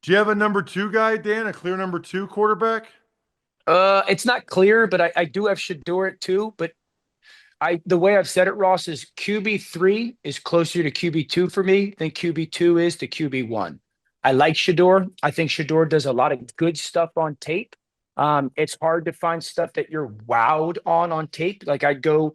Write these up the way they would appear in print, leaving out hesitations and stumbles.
Do you have a number two guy, Dan? A clear number two quarterback? It's not clear, but I do have Shador at two. But the way I've said it, Ross, is QB3 is closer to QB2 for me than QB2 is to QB1. I like Shador. I think Shador does a lot of good stuff on tape. It's hard to find stuff that you're wowed on tape. Like I'd go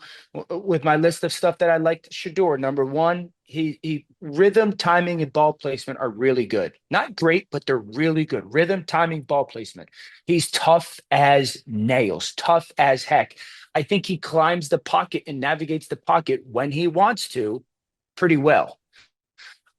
with my list of stuff that I liked. Shador, number one, he rhythm, timing, and ball placement are really good. Not great, but they're really good. Rhythm, timing, ball placement. He's tough as nails, tough as heck. I think he climbs the pocket and navigates the pocket when he wants to pretty well.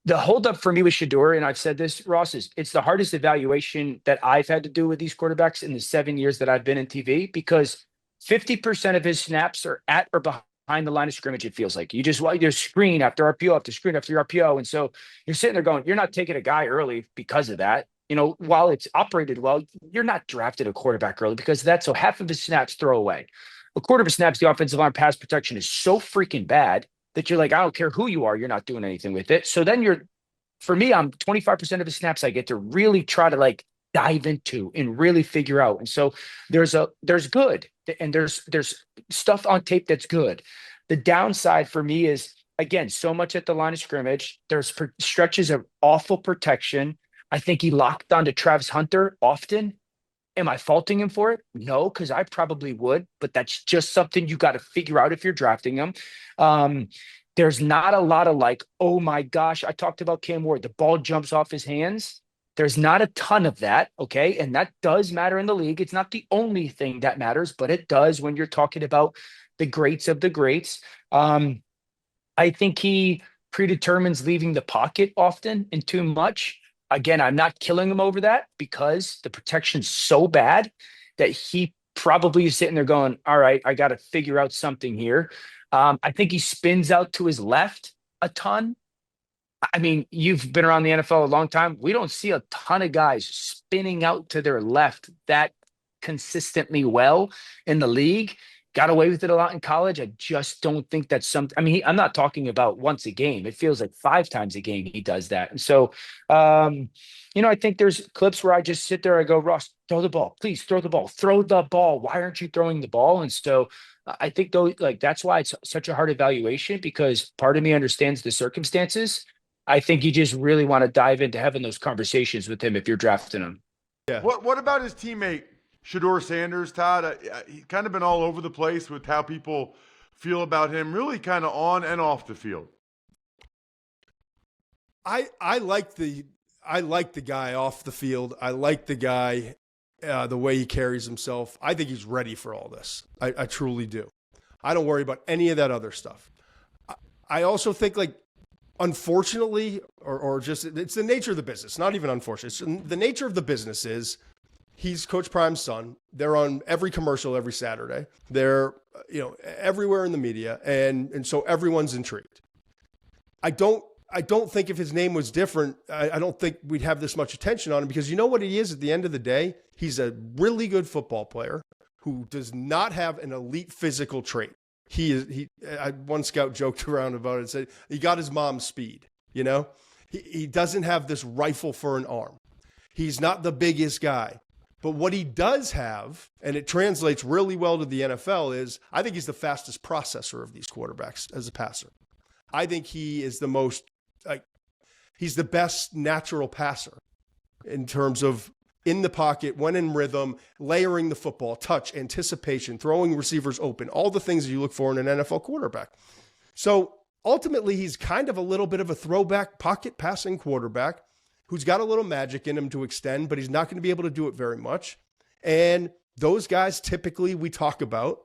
The holdup for me with Shador, and I've said this, Ross, is it's the hardest evaluation that I've had to do with these quarterbacks in the 7 years that I've been in TV because 50% of his snaps are at or behind the line of scrimmage, it feels like. You just screen after RPO after screen after RPO. And so you're sitting there going, you're not taking a guy early because of that. While it's operated well, you're not drafted a quarterback early because that's so half of his snaps throw away. A quarter of his snaps, the offensive line pass protection is so freaking bad that you're like, I don't care who you are, you're not doing anything with it. So then for me, I'm 25% of the snaps I get to really try to like dive into and really figure out. And so there's good and there's stuff on tape that's good. The downside for me is again, so much at the line of scrimmage. There's stretches of awful protection. I think he locked onto Travis Hunter often. Am I faulting him for it? No, because I probably would, but that's just something you got to figure out if you're drafting him. Um, there's not a lot of like, oh my gosh, I talked about Cam Ward. The ball jumps off his hands. There's not a ton of that. Okay. And that does matter in the league. It's not the only thing that matters, but it does when you're talking about the greats of the greats. I think he predetermines leaving the pocket often and too much. Again, I'm not killing him over that because the protection's so bad that he probably is sitting there going, all right, I got to figure out something here. I think he spins out to his left a ton. I mean, you've been around the NFL a long time. We don't see a ton of guys spinning out to their left that consistently well in the league. Got away with it a lot in college. I just don't think that's something. I mean, I'm not talking about once a game. It feels like 5 times a game he does that. And so, um, I think there's clips where I just sit there. I go, Ross, throw the ball, please throw the ball, throw the ball. Why aren't you throwing the ball? And so I think though, like that's why it's such a hard evaluation because part of me understands the circumstances. I think you just really want to dive into having those conversations with him if you're drafting him. Yeah. What about his teammate Shedeur Sanders, Todd? He's kind of been all over the place with how people feel about him, really kind of on and off the field. I like the guy off the field. I like the guy, the way he carries himself. I think he's ready for all this. I truly do. I don't worry about any of that other stuff. I also think like, unfortunately, or just it's the nature of the business. Not even unfortunately. It's the nature of the business is he's Coach Prime's son. They're on every commercial every Saturday. They're everywhere in the media, and so everyone's intrigued. I don't think if his name was different, I don't think we'd have this much attention on him because you know what he is at the end of the day? He's a really good football player who does not have an elite physical trait. One scout joked around about it and said he got his mom's speed. He doesn't have this rifle for an arm. He's not the biggest guy. But what he does have, and it translates really well to the NFL, is I think he's the fastest processor of these quarterbacks as a passer. I think he is the most, he's the best natural passer in terms of in the pocket, when in rhythm, layering the football, touch, anticipation, throwing receivers open, all the things that you look for in an NFL quarterback. So ultimately, he's kind of a little bit of a throwback pocket passing quarterback who's got a little magic in him to extend, but he's not going to be able to do it very much. And those guys typically we talk about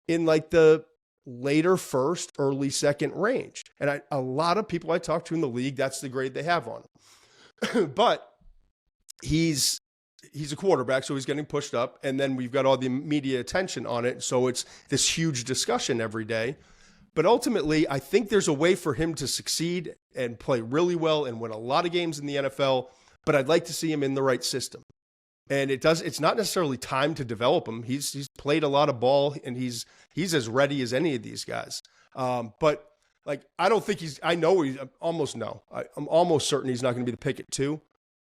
in like the later first, early second range. And a lot of people I talk to in the league, that's the grade they have on him. But he's a quarterback, so he's getting pushed up. And then we've got all the media attention on it. So it's this huge discussion every day. But ultimately, I think there's a way for him to succeed and play really well and win a lot of games in the NFL. But I'd like to see him in the right system. And it's not necessarily time to develop him. He's played a lot of ball and he's as ready as any of these guys. But like, I don't think I'm almost certain he's not going to be the pick at 2.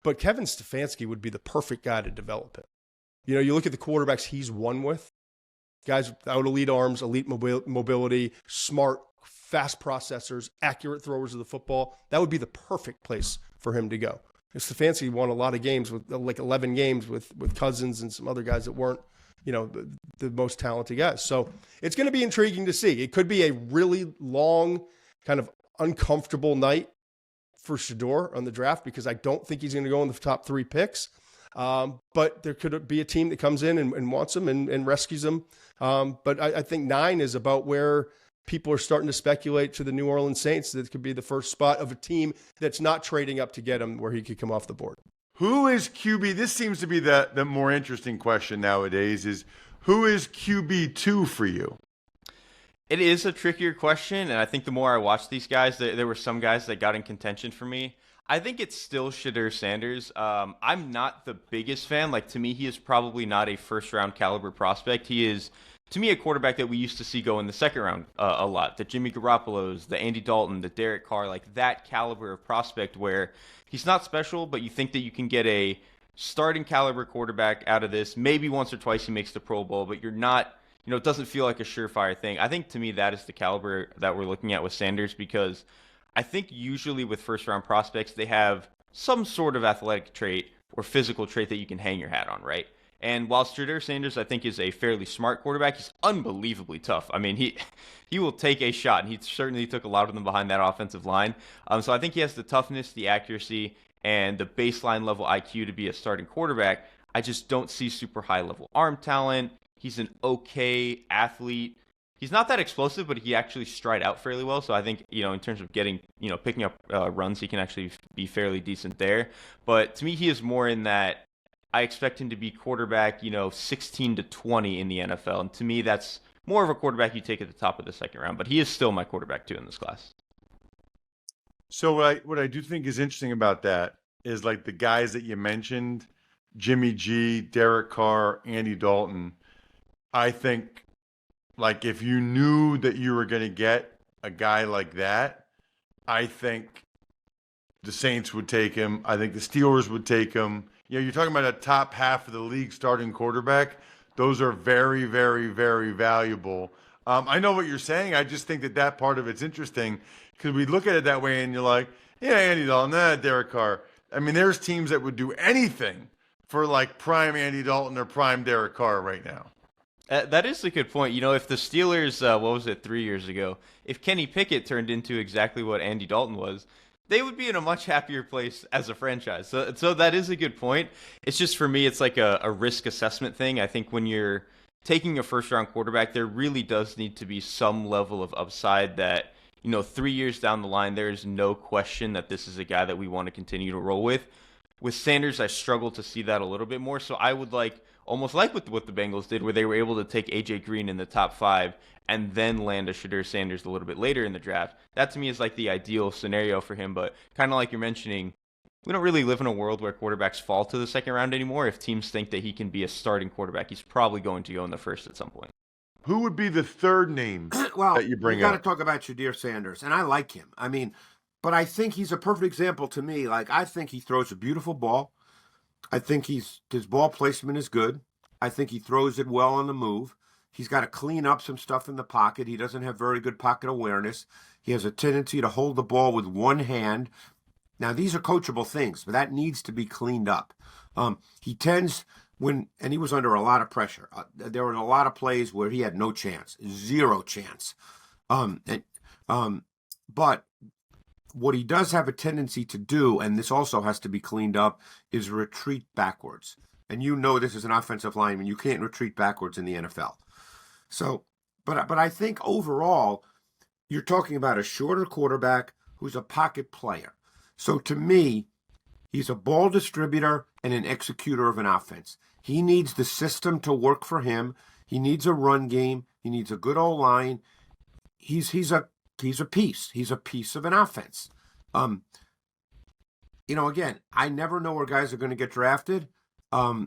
But Kevin Stefanski would be the perfect guy to develop it. You look at the quarterbacks he's won with, guys without elite arms, elite mobility, smart, fast processors, accurate throwers of the football. That would be the perfect place for him to go. Stefanski won a lot of games with like 11 games with Cousins and some other guys that weren't, the most talented guys. So it's going to be intriguing to see. It could be a really long, kind of uncomfortable night for Shador on the draft because I don't think he's going to go in the top 3 picks. But there could be a team that comes in and wants him and rescues him. But I think 9 is about where people are starting to speculate to the New Orleans Saints that it could be the first spot of a team that's not trading up to get him where he could come off the board. Who is QB? This seems to be the more interesting question nowadays is who is QB2 for you? It is a trickier question, and I think the more I watch these guys, there were some guys that got in contention for me. I think it's still Shedeur Sanders. I'm not the biggest fan. Like, to me, he is probably not a first-round caliber prospect. He is, to me, a quarterback that we used to see go in the second round a lot. The Jimmy Garoppolo's, the Andy Dalton, the Derek Carr, like that caliber of prospect where he's not special, but you think that you can get a starting caliber quarterback out of this. Maybe once or twice he makes the Pro Bowl, but you're not, it doesn't feel like a surefire thing. I think, to me, that is the caliber that we're looking at with Sanders because I think usually with first-round prospects, they have some sort of athletic trait or physical trait that you can hang your hat on, right? And while Shedeur Sanders, I think, is a fairly smart quarterback, he's unbelievably tough. I mean, he will take a shot, and he certainly took a lot of them behind that offensive line. So I think he has the toughness, the accuracy, and the baseline level IQ to be a starting quarterback. I just don't see super high-level arm talent. He's an okay athlete. He's not that explosive, but he actually stride out fairly well. So I think, in terms of getting, picking up runs, he can actually be fairly decent there. But to me, he is more in that I expect him to be quarterback, 16 to 20 in the NFL. And to me, that's more of a quarterback you take at the top of the second round. But he is still my quarterback, too, in this class. So what I do think is interesting about that is like the guys that you mentioned, Jimmy G, Derek Carr, Andy Dalton. I think, like, if you knew that you were going to get a guy like that, I think the Saints would take him. I think the Steelers would take him. You're talking about a top half of the league starting quarterback. Those are very, very, very valuable. I know what you're saying. I just think that part of it's interesting because we look at it that way and you're like, yeah, Andy Dalton, Derek Carr. I mean, there's teams that would do anything for like prime Andy Dalton or prime Derek Carr right now. That is a good point. If the Steelers, 3 years ago, if Kenny Pickett turned into exactly what Andy Dalton was, they would be in a much happier place as a franchise. So that is a good point. It's just, for me, it's like a risk assessment thing. I think when you're taking a first-round quarterback, there really does need to be some level of upside that, 3 years down the line, there is no question that this is a guy that we want to continue to roll with. With Sanders, I struggle to see that a little bit more. So I would almost like what the Bengals did, where they were able to take A.J. Green in the top 5 and then land a Shedeur Sanders a little bit later in the draft. That, to me, is like the ideal scenario for him. But kind of like you're mentioning, we don't really live in a world where quarterbacks fall to the second round anymore. If teams think that he can be a starting quarterback, he's probably going to go in the first at some point. Who would be the third name that you bring up? We got up? to talk about Shedeur Sanders, and I like him. I mean, but I think he's a perfect example to me. Like, I think he throws a beautiful ball. I think his ball placement is good. I think he throws it well on the move. He's got to clean up some stuff in the pocket. He doesn't have very good pocket awareness. He has a tendency to hold the ball with one hand. Now, these are coachable things, but that needs to be cleaned up. He tends and he was under a lot of pressure. There were a lot of plays where he had no chance, zero chance. But what he does have a tendency to do, and this also has to be cleaned up, is retreat backwards. And this is an offensive lineman. You can't retreat backwards in the NFL. So, but I think overall, you're talking about a shorter quarterback who's a pocket player. So to me, he's a ball distributor and an executor of an offense. He needs the system to work for him. He needs a run game. He needs a good O-line. He's a piece. He's a piece of an offense. Again, I never know where guys are going to get drafted. The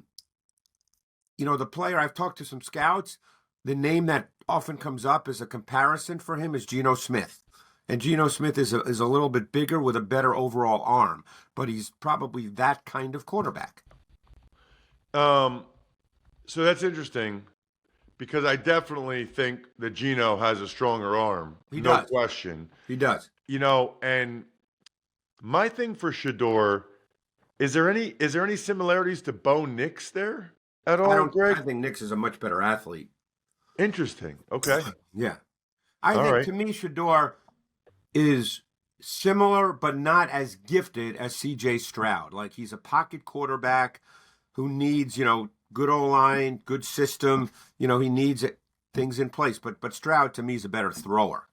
player, I've talked to some scouts, the name that often comes up as a comparison for him is Geno Smith. And Geno Smith is a little bit bigger with a better overall arm, but he's probably that kind of quarterback. So that's interesting because I definitely think that Geno has a stronger arm. He no does. question. He does. And my thing for Shador, is there any similarities to Bo Nix there at all, Greg? I think Nix is a much better athlete. Interesting. Okay. Yeah. I All think right. to me, Shador is similar, but not as gifted as C.J. Stroud. Like, he's a pocket quarterback who needs, good O-line, good system. He needs things in place. But Stroud, to me, is a better thrower.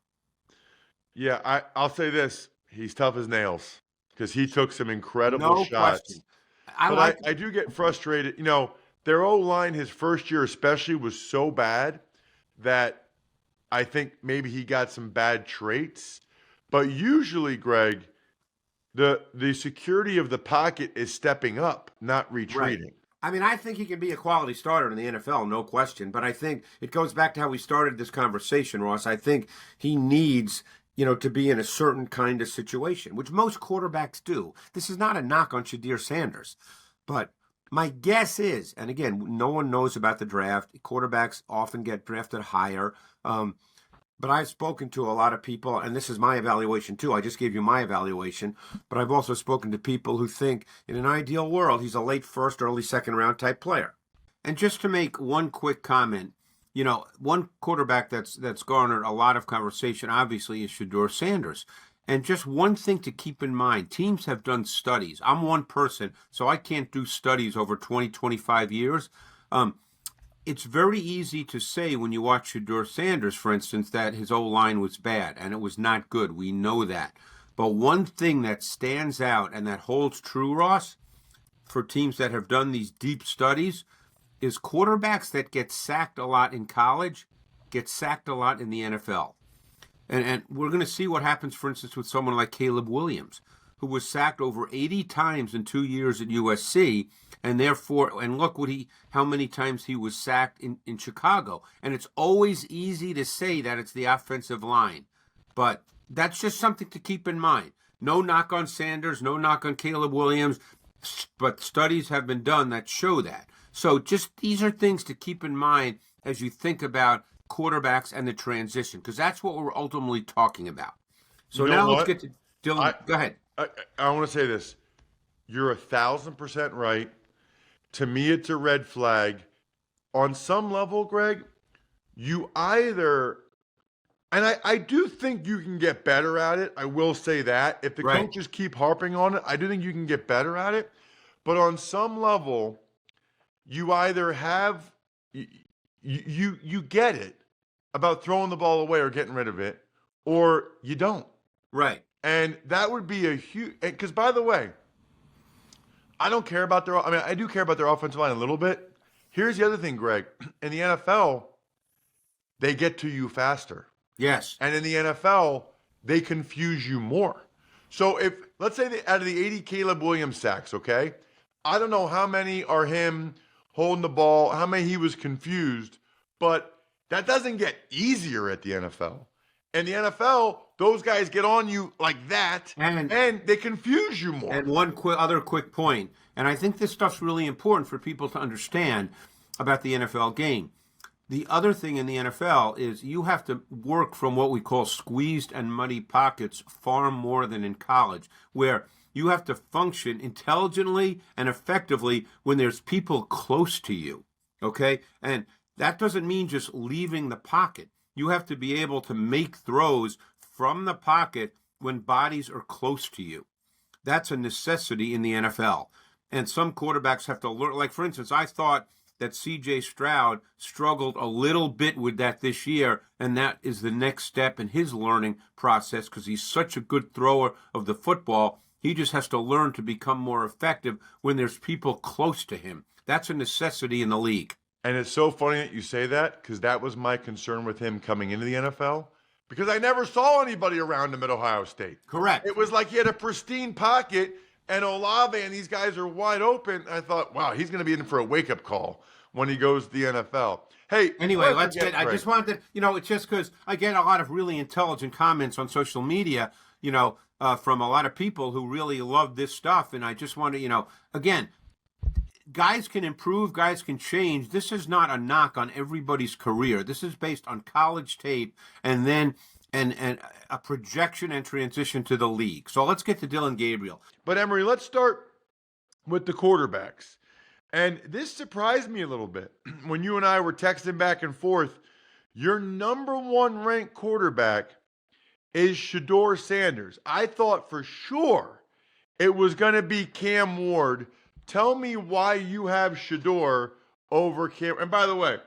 Yeah, I'll say this. He's tough as nails because he took some incredible shots. Question. I do get frustrated. Their O-line his first year especially was so bad that I think maybe he got some bad traits. But usually, Greg, the security of the pocket is stepping up, not retreating. Right. I mean, I think he can be a quality starter in the NFL, no question. But I think it goes back to how we started this conversation, Ross. I think he needs, to be in a certain kind of situation, which most quarterbacks do. This is not a knock on Shedeur Sanders. But my guess is, and again, no one knows about the draft. Quarterbacks often get drafted higher. But I've spoken to a lot of people, and this is my evaluation too. I just gave you my evaluation, but I've also spoken to people who think in an ideal world, he's a late first, early second round type player. And just to make one quick comment, one quarterback that's garnered a lot of conversation, obviously, is Shedeur Sanders. And just one thing to keep in mind, teams have done studies. I'm one person, so I can't do studies over 20, 25 years. It's very easy to say when you watch Shedeur Sanders, for instance, that his O-line was bad, and it was not good. We know that. But one thing that stands out and that holds true, Ross, for teams that have done these deep studies, is quarterbacks that get sacked a lot in college get sacked a lot in the NFL. And we're going to see what happens, for instance, with someone like Caleb Williams, who was sacked over 80 times in 2 years at USC, and therefore, and look how many times he was sacked in Chicago. And it's always easy to say that it's the offensive line, but that's just something to keep in mind. No knock on Sanders, no knock on Caleb Williams, but studies have been done that show that. So just these are things to keep in mind as you think about quarterbacks and the transition, because that's what we're ultimately talking about. So now let's get to Dylan. Go ahead. I want to say this. You're 1,000% right. To me, it's a red flag. On some level, Greg, you either, and I do think you can get better at it. I will say that. If the coaches keep harping on it, I do think you can get better at it. But on some level, you either have, you get it about throwing the ball away or getting rid of it, or you don't. Right. And that would be a huge, because by the way, I don't care about I do care about their offensive line a little bit. Here's the other thing, Greg. In the NFL, they get to you faster. Yes. And in the NFL, they confuse you more. So if, let's say out of the 80 Caleb Williams sacks, okay, I don't know how many are him holding the ball, how many he was confused, but that doesn't get easier at the NFL. In the NFL, those guys get on you like that, and they confuse you more. And one other quick point, and I think this stuff's really important for people to understand about the NFL game. The other thing in the NFL is you have to work from what we call squeezed and muddy pockets far more than in college, where you have to function intelligently and effectively when there's people close to you, okay? And that doesn't mean just leaving the pocket. You have to be able to make throws from the pocket when bodies are close to you. That's a necessity in the NFL. And some quarterbacks have to learn. Like, for instance, I thought that C.J. Stroud struggled a little bit with that this year, and that is the next step in his learning process because he's such a good thrower of the football. He just has to learn to become more effective when there's people close to him. That's a necessity in the league. And it's so funny that you say that because that was my concern with him coming into the NFL because I never saw anybody around him at Ohio State. Correct. It was like he had a pristine pocket and Olave and these guys are wide open. I thought, wow, he's going to be in for a wake-up call when he goes to the NFL. Hey, Anyway, before I let's forget, get. I Greg, just wanted to, it's just because I get a lot of really intelligent comments on social media, from a lot of people who really love this stuff, and I just want to, again, guys can improve, guys can change. This is not a knock on everybody's career. This is based on college tape and then and a projection and transition to the league. So let's get to Dylan Gabriel. But Emory, let's start with the quarterbacks. And this surprised me a little bit when you and I were texting back and forth. Your number one ranked quarterback is Shedeur Sanders. I thought for sure it was going to be Cam Ward. Tell me why you have Shedeur over Cam. And by the way,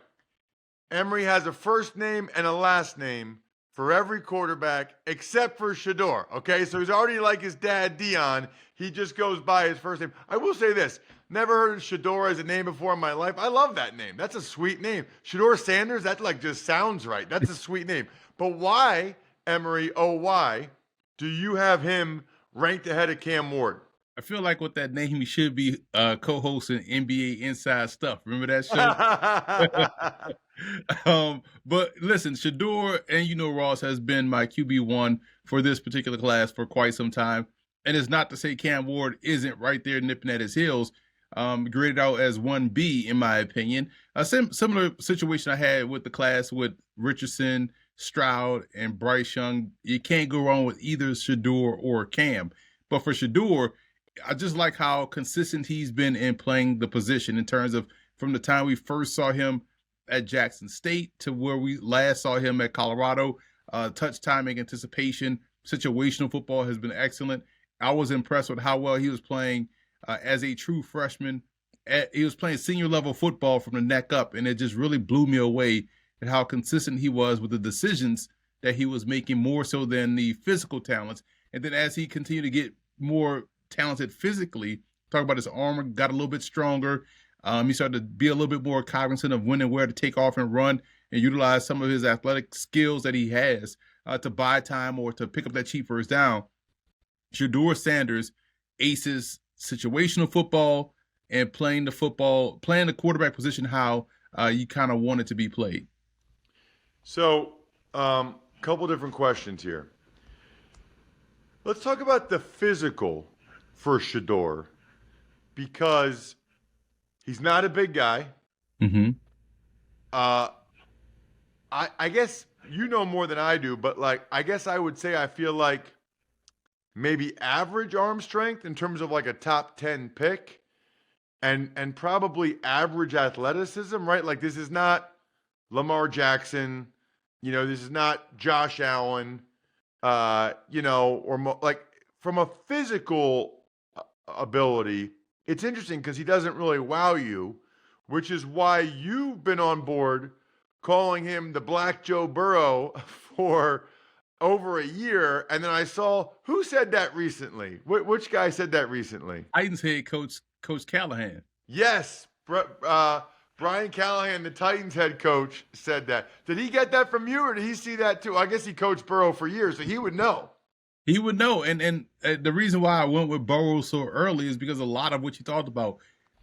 Emory has a first name and a last name for every quarterback except for Shedeur. Okay, so he's already like his dad, Dion. He just goes by his first name. I will say this. Never heard of Shedeur as a name before in my life. I love that name. That's a sweet name. Shedeur Sanders, that like just sounds right. That's a sweet name. But why, Emory, why do you have him ranked ahead of Cam Ward? I feel like with that name, he should be co-hosting NBA Inside Stuff. Remember that show? But listen, Shedeur and Ross has been my QB1 for this particular class for quite some time. And it's not to say Cam Ward isn't right there nipping at his heels. Graded out as 1B, in my opinion. A similar situation I had with the class with Richardson, Stroud, and Bryce Young. You can't go wrong with either Shedeur or Cam. But for Shedeur, I just like how consistent he's been in playing the position in terms of from the time we first saw him at Jackson State to where we last saw him at Colorado. Touch timing, anticipation, situational football has been excellent. I was impressed with how well he was playing as a true freshman. He was playing senior level football from the neck up, and it just really blew me away at how consistent he was with the decisions that he was making, more so than the physical talents. And then as he continued to get more talented physically, talk about his armor got a little bit stronger. He started to be a little bit more cognizant of when and where to take off and run and utilize some of his athletic skills that he has to buy time or to pick up that cheap first down. Shedeur Sanders aces situational football and playing the quarterback position how you kind of want it to be played. So, couple different questions here. Let's talk about the physical for Shedeur, because he's not a big guy. Mm-hmm. I guess you know more than I do, but I guess I would say I feel like maybe average arm strength in terms of like a top 10 pick, and probably average athleticism, right? Like this is not Lamar Jackson, this is not Josh Allen, like from a physical ability, it's interesting because he doesn't really wow you, which is why you've been on board calling him the Black Joe Burrow for over a year. And then I saw, who said that recently? Which guy said that recently? Titans head coach Callahan. Yes. Brian Callahan, the Titans head coach, said that. Did he get that from you, or did he see that too? I guess he coached Burrow for years, so he would know. He would know. And the reason why I went with Burrow so early is because a lot of what you talked about.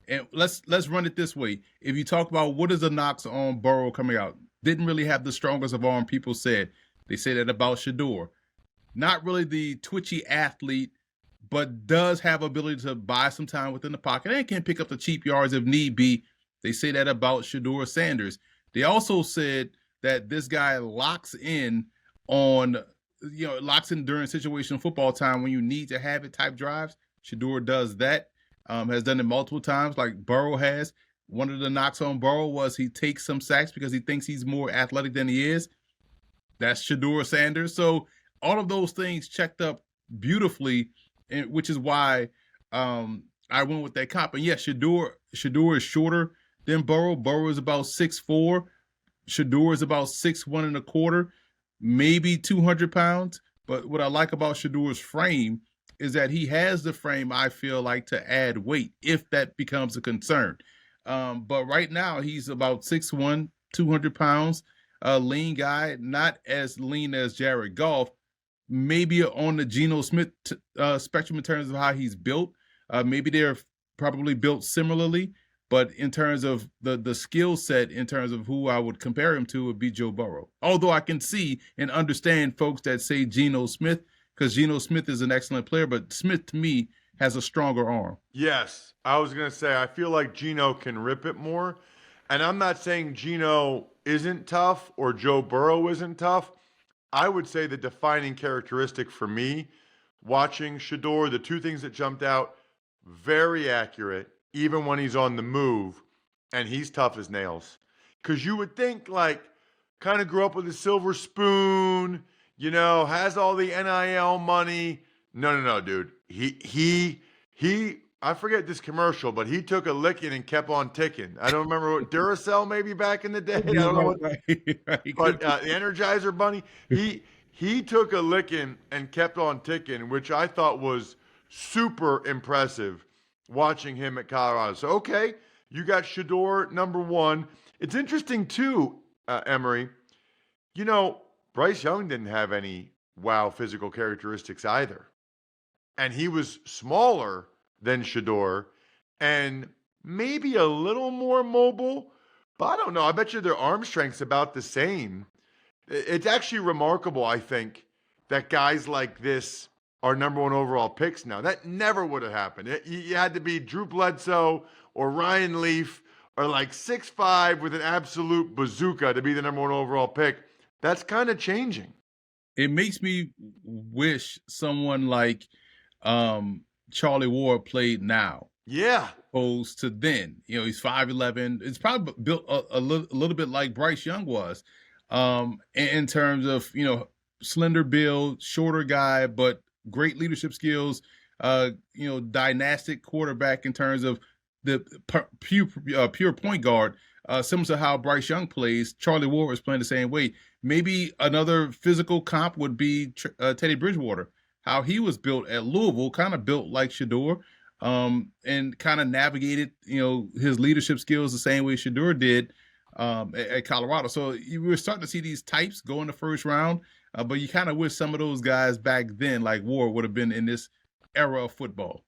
And let's run it this way. If you talk about what is the knocks on Burrow coming out, didn't really have the strongest of arm, people said. They say that about Shedeur. Not really the twitchy athlete, but does have ability to buy some time within the pocket and can pick up the cheap yards if need be. They say that about Shedeur Sanders. They also said that this guy locks in during situational football time when you need to have it type drives. Shedeur does that, has done it multiple times like Burrow has. One of the knocks on Burrow was he takes some sacks because he thinks he's more athletic than he is. That's Shedeur Sanders. So all of those things checked up beautifully, which is why I went with that comp. And yes, Shedeur is shorter than Burrow. Burrow is about 6'4". Shedeur is about 6'1.25", maybe 200 pounds. But what I like about Shedeur's frame is that he has the frame, I feel like, to add weight if that becomes a concern. But right now he's about 6'1", 200 pounds, a lean guy, not as lean as Jared Goff, maybe on the Geno Smith spectrum in terms of how he's built. Maybe they're probably built similarly. But in terms of the skill set, in terms of who I would compare him to, would be Joe Burrow. Although I can see and understand folks that say Geno Smith, because Geno Smith is an excellent player, but Smith to me has a stronger arm. Yes, I was going to say, I feel like Geno can rip it more. And I'm not saying Geno isn't tough or Joe Burrow isn't tough. I would say the defining characteristic for me, watching Shador, the two things that jumped out, very accurate, even when he's on the move, and he's tough as nails. Because you would think, like, kind of grew up with a silver spoon, has all the NIL money. No, dude. He I forget this commercial, but he took a licking and kept on ticking. I don't remember what Duracell maybe back in the day. I don't know what, but the Energizer Bunny. He took a licking and kept on ticking, which I thought was super impressive watching him at Colorado. So okay, you got Shador number one. It's interesting too, Emory. Bryce Young didn't have any wow physical characteristics either, and he was smaller than Shador, and maybe a little more mobile, but I don't know. I bet you their arm strength's about the same. It's actually remarkable, I think, that guys like this are number one overall picks now. That never would have happened. You had to be Drew Bledsoe or Ryan Leaf or like 6'5" with an absolute bazooka to be the number one overall pick. That's kind of changing. It makes me wish someone like Charlie Ward played now. Yeah. Opposed to then. He's 5'11". It's probably built a little bit like Bryce Young was, in terms of, slender build, shorter guy, but great leadership skills, dynastic quarterback in terms of the pure point guard, similar to how Bryce Young plays. Charlie Ward was playing the same way. Maybe another physical comp would be Teddy Bridgewater. How he was built at Louisville, kind of built like Shador, and kind of navigated, his leadership skills the same way Shador did at Colorado. So you were starting to see these types go in the first round, but you kind of wish some of those guys back then, like Ward, would have been in this era of football.